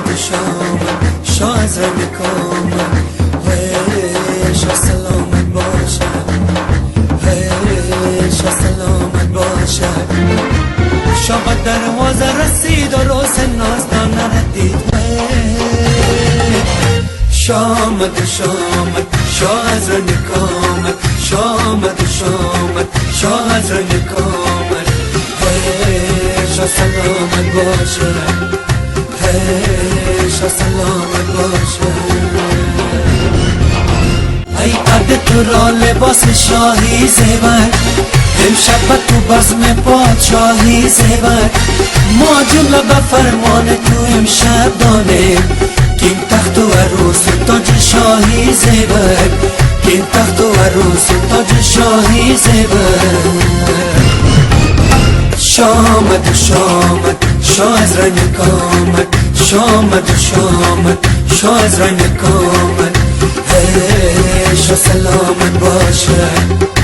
شامت شاه از رنگ کامت شاه سلامت باشد شاه سلامت باشد شاه با دروازه رسید و روز نازدان ندید شامت شامت شاه از رنگ کامت شامت شامت شاه از رنگ کامت شاه سلامت باشد شاه سلامت باشد ای قد تو را لباس شاهی زیبر امشب تو بزم پادشاهی زیبر ما جمله به فرمان تو امشب دانیم که این تخت و عروس تاج شاهی زیبر که این تخت و عروس تاج شاهی زیبر شامت شامت شاه از رنگ کامت شامت شامت شاه از رنگ کامت شاه سلامت باشد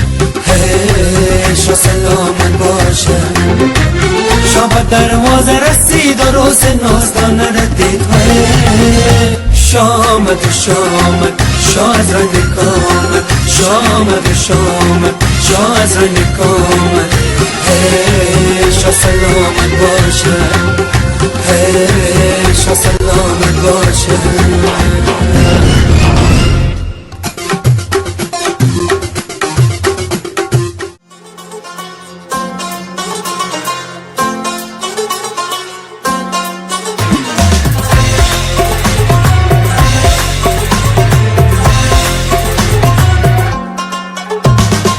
شاه سلامت باشد شاه به دروازه رسید و روز نازدان ندید شامت شامت شاه از رنگ کامت شامت شامت شاه از رنگ کامت شاه سلامت باشد شاه سلامت باشد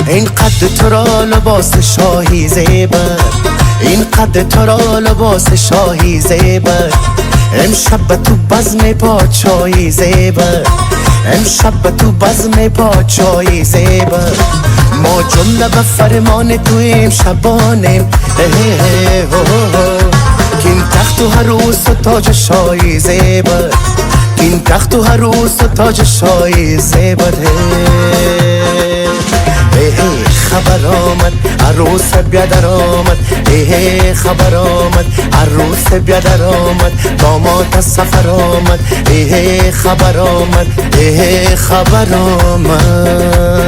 این قد تو را لباس شاهی زیبر این قد تو را لباس شاهی زیبر امشب تو بزم پادشاهی زیبر امشب تو بزم پادشاهی زیبر ما جمله به فرمان تو امشبانیم کین تخت و عروس و تاج شاهی زیبر کین تخت و عروس و تاج شاهی زیبر خبر آمد عروس بیادر آمد خبر آمد عروس بیادر آمد داماد از سفر آمد خبر آمد خبر آمد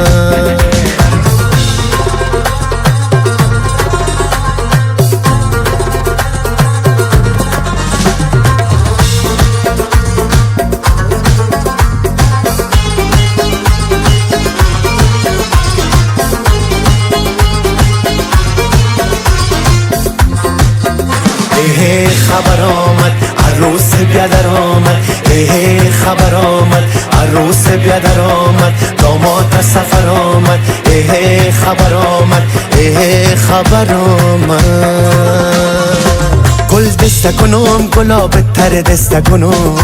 خبر آمد عروس بیادر آمد خبر آمد عروس بیادر آمد داماد از سفر آمد خبر آمد خبر آمد گل دسته کنم گلاب تر دسته کنم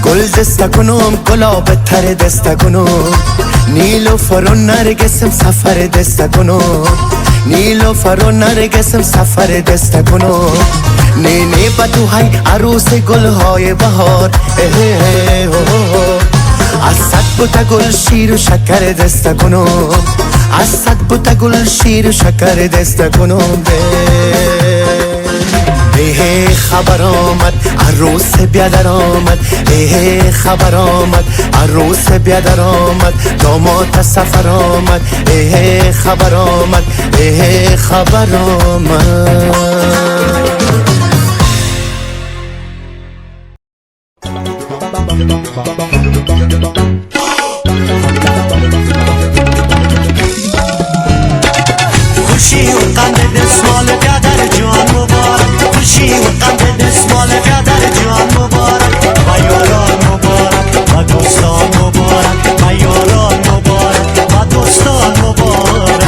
گل دسته کنم گلاب تر دسته کنم نیلوفر و نرگسم سفر دسته کنم نیلوفر و نرگسم سفر دسته کنم نینه بدو های عروس گلهای بهار از صد بوته گل شیر و شکر دسته کنم از صد بوته گل شیر و شکر دسته کنم خبر آمد عروس بیادر آمد خبر آمد عروس بیادر آمد داماد از سفر آمد خبر آمد خبر آمد خوشی و قند دستمال بیادر جوان مبارک خوشی و قند دستمال بیادر جوان مبارک و یاران مبارک و دوستان مبارک و یاران مبارک و دوستان مبارک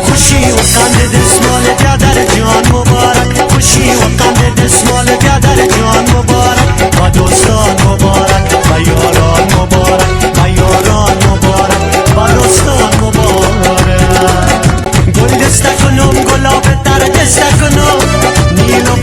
خوشی و قند دستمال بیادر جوان مبارک خوشی و قند دستمال بیادر جوان مبارک و دوستان مبارک و یاران مبارک و یاران مبارک و دوستان مبارک گل دسته کنم گلاب در دسته کنم نیلو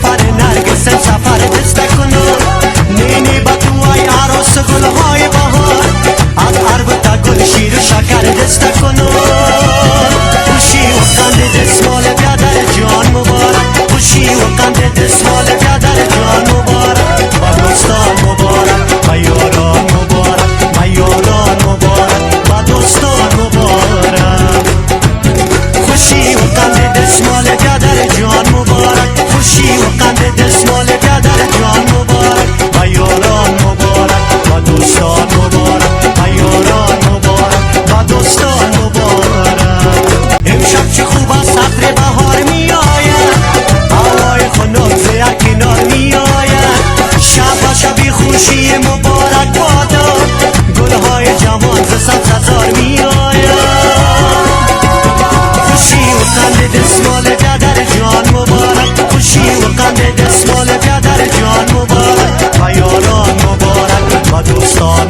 جان مبارک و یاران مبارک و دوستان